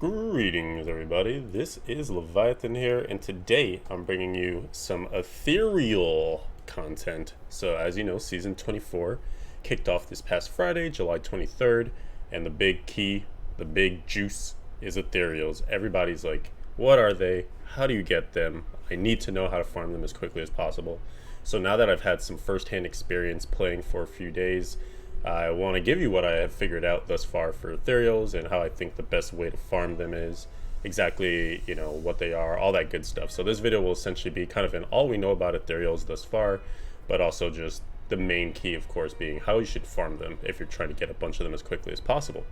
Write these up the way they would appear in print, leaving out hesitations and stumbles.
Greetings, everybody. This is Leviathan here, and today I'm bringing you some ethereal content. So, as you know, season 24 kicked off this past Friday, July 23rd, and the big key, the big juice is ethereals. Everybody's like, what are they? How do you get them? I need to know how to farm them as quickly as possible. So, now that I've had some first-hand experience playing for a few days, I want to give you what I have figured out thus far for ethereals and how I think the best way to farm them is, exactly, what they are, all that good stuff. So this video will essentially be kind of an all we know about ethereals thus far, but also just the main key, of course, being how you should farm them if you're trying to get a bunch of them as quickly as possible.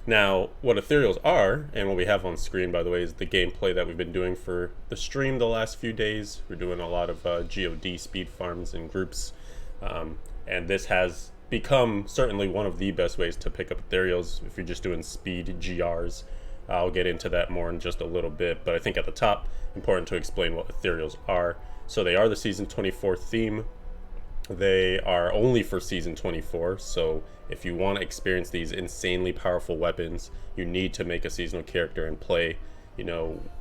Now, what ethereals are, and what we have on screen, by the way, is the gameplay that we've been doing for the stream the last few days. We're doing a lot of GOD speed farms in groups, and this has become certainly one of the best ways to pick up ethereals if you're just doing speed GRs. I'll get into that more in just a little bit, but I think at the top, important to explain what ethereals are. So they are the season 24 theme. They are only for season 24, so if you want to experience these insanely powerful weapons, you need to make a seasonal character and play.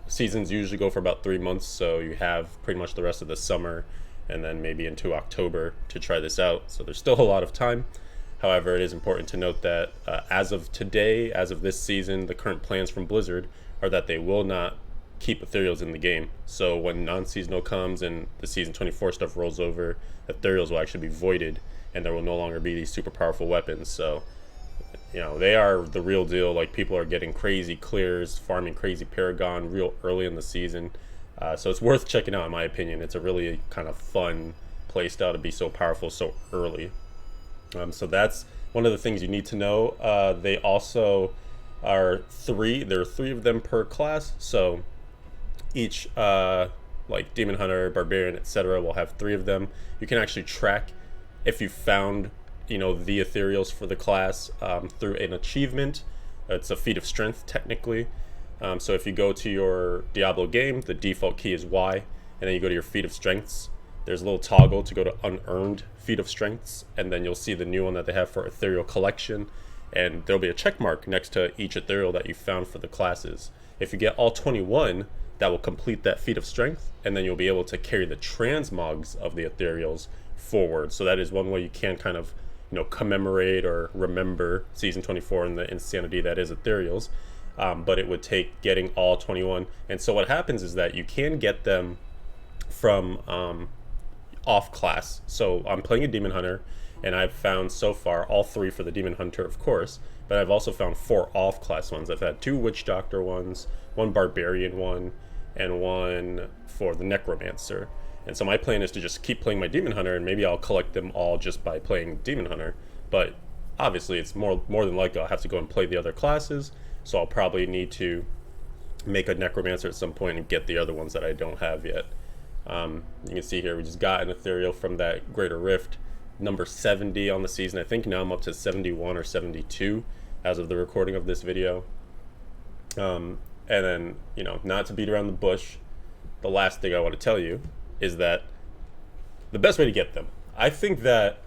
Seasons usually go for about 3 months, so you have pretty much the rest of the summer and then maybe into October to try this out. So there's still a lot of time. However, it is important to note that as of today, as of this season, the current plans from Blizzard are that they will not keep ethereals in the game. So when non-seasonal comes and the season 24 stuff rolls over, ethereals will actually be voided and there will no longer be these super powerful weapons. So, they are the real deal. Like, people are getting crazy clears, farming crazy Paragon real early in the season. So it's worth checking out, in my opinion. It's a really kind of fun playstyle to be so powerful so early. So that's one of the things you need to know. They also are three. There are three of them per class. So each, like Demon Hunter, Barbarian, etc., will have three of them. You can actually track if you found, the ethereals for the class through an achievement. It's a feat of strength, technically. So if you go to your Diablo game, the default key is Y, and then you go to your feat of strengths. There's a little toggle to go to unearned feat of strengths, and then you'll see the new one that they have for ethereal collection, and there'll be a check mark next to each ethereal that you found for the classes. If you get all 21, that will complete that feat of strength, and then you'll be able to carry the transmogs of the ethereals forward. So that is one way you can kind of, commemorate or remember season 24 and the insanity that is ethereals. But it would take getting all 21. And so what happens is that you can get them from off class. So I'm playing a Demon Hunter, and I've found so far all three for the Demon Hunter, of course, but I've also found 4 off class ones. I've had 2 Witch Doctor ones, 1 Barbarian one, and 1 for the Necromancer. And so my plan is to just keep playing my Demon Hunter, and maybe I'll collect them all just by playing Demon Hunter. But obviously it's more than likely I'll have to go and play the other classes. So I'll probably need to make a Necromancer at some point and get the other ones that I don't have yet. You can see here we just got an ethereal from that Greater Rift, number 70 on the season. I think now I'm up to 71 or 72 as of the recording of this video. And then, not to beat around the bush, the last thing I want to tell you is that the best way to get them, I think that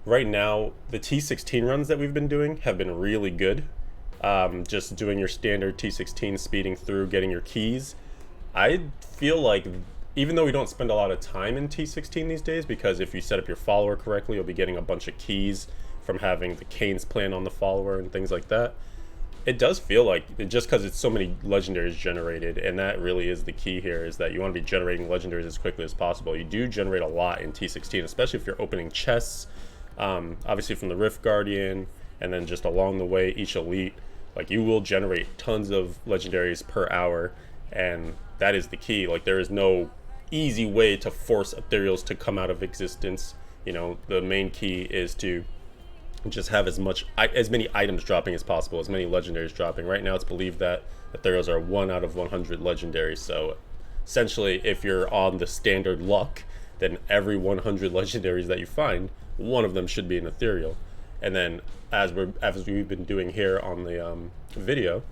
right now the T16 runs that we've been doing have been really good. Just doing your standard T16, speeding through, getting your keys. I feel like, even though we don't spend a lot of time in T16 these days, because if you set up your follower correctly, you'll be getting a bunch of keys from having the Kane's plan on the follower and things like that. It does feel like, just because it's so many legendaries generated, and that really is the key here, is that you want to be generating legendaries as quickly as possible. You do generate a lot in T16, especially if you're opening chests, obviously from the Rift Guardian, and then just along the way, each elite. Like, you will generate tons of legendaries per hour, and that is the key. Like, there is no easy way to force ethereals to come out of existence. The main key is to just have as many items dropping as possible, as many legendaries dropping. Right now it's believed that ethereals are 1 out of 100 legendaries. So essentially, if you're on the standard luck, then every 100 legendaries that you find, one of them should be an ethereal. And then, as we've been doing here on the video,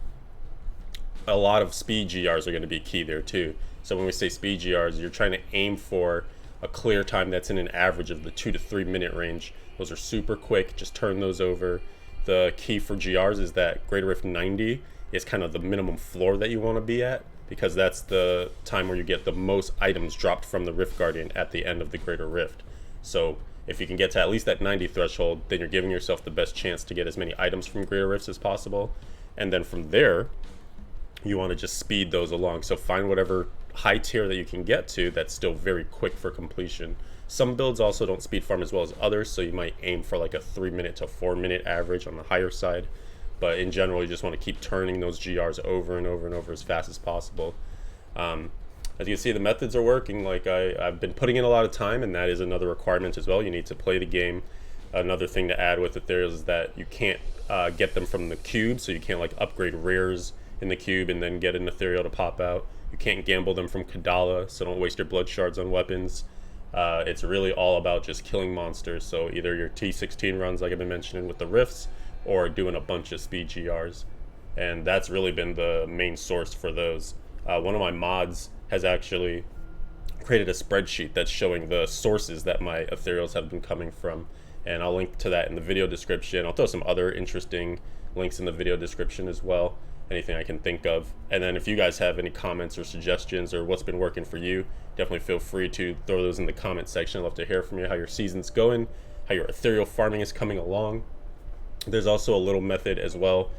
a lot of speed GRs are going to be key there too. So when we say speed GRs, you're trying to aim for a clear time that's in an average of the 2 to 3 minute range. Those are super quick. Just turn those over. The key for GRs is that Greater Rift 90 is kind of the minimum floor that you want to be at, because that's the time where you get the most items dropped from the Rift Guardian at the end of the Greater Rift. So if you can get to at least that 90 threshold, then you're giving yourself the best chance to get as many items from Greater Rifts as possible. And then from there, you want to just speed those along. So find whatever high tier that you can get to that's still very quick for completion. Some builds also don't speed farm as well as others, so you might aim for like a 3-minute to 4-minute average on the higher side. But in general, you just want to keep turning those GRs over and over and over as fast as possible. As you can see, the methods are working. Like I've been putting in a lot of time, and that is another requirement as well. You need to play the game. Another thing to add with Ethereals is that you can't get them from the cube, so you can't like upgrade rares in the cube and then get an Ethereal to pop out. You can't gamble them from Kadala, so don't waste your blood shards on weapons. It's really all about just killing monsters. So either your T16 runs, like I've been mentioning with the Rifts, or doing a bunch of speed GRs. And that's really been the main source for those. One of my mods has actually created a spreadsheet that's showing the sources that my Ethereals have been coming from. And I'll link to that in the video description. I'll throw some other interesting links in the video description as well, anything I can think of. And then if you guys have any comments or suggestions or what's been working for you, definitely feel free to throw those in the comment section. I'd love to hear from you, how your season's going, how your Ethereal farming is coming along. There's also a little method as well.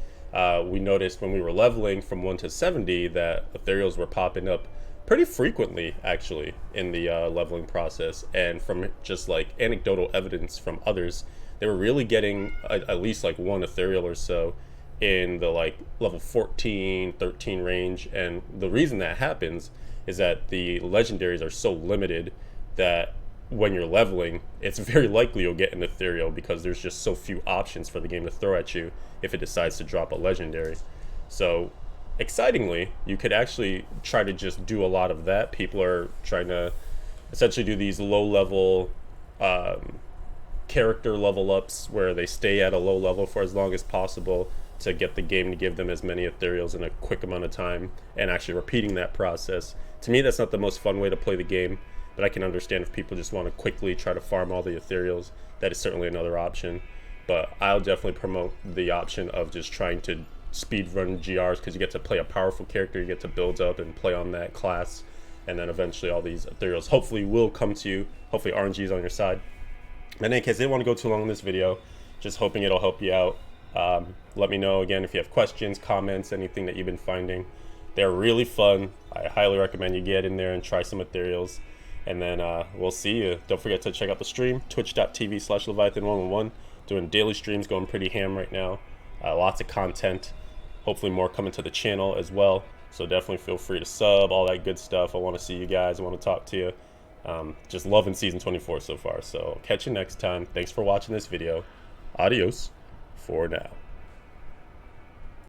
We noticed when we were leveling from 1 to 70 that Ethereals were popping up pretty frequently actually in the leveling process, and from just like anecdotal evidence from others, they were really getting at least like one Ethereal or so in the like level 14, 13 range. And the reason that happens is that the legendaries are so limited that when you're leveling, it's very likely you'll get an Ethereal, because there's just so few options for the game to throw at you if it decides to drop a legendary. So excitingly, you could actually try to just do a lot of that. People are trying to essentially do these low level character level ups where they stay at a low level for as long as possible to get the game to give them as many Ethereals in a quick amount of time, and actually repeating that process. To me, that's not the most fun way to play the game, but I can understand if people just want to quickly try to farm all the Ethereals. That is certainly another option. But I'll definitely promote the option of just trying to speed run GRs, because you get to play a powerful character, you get to build up and play on that class, and then eventually all these Ethereals hopefully will come to you. Hopefully RNG is on your side. In any case, I didn't want to go too long in this video, just hoping it'll help you out. Let me know again if you have questions, comments, anything that you've been finding. They're really fun. I highly recommend you get in there and try some Ethereals. And then we'll see you. Don't forget to check out the stream, twitch.tv/Leviathan111. Doing daily streams, going pretty ham right now. Lots of content. Hopefully more coming to the channel as well. So definitely feel free to sub, all that good stuff. I want to see you guys. I want to talk to you. Just loving Season 24 so far. So catch you next time. Thanks for watching this video. Adios for now.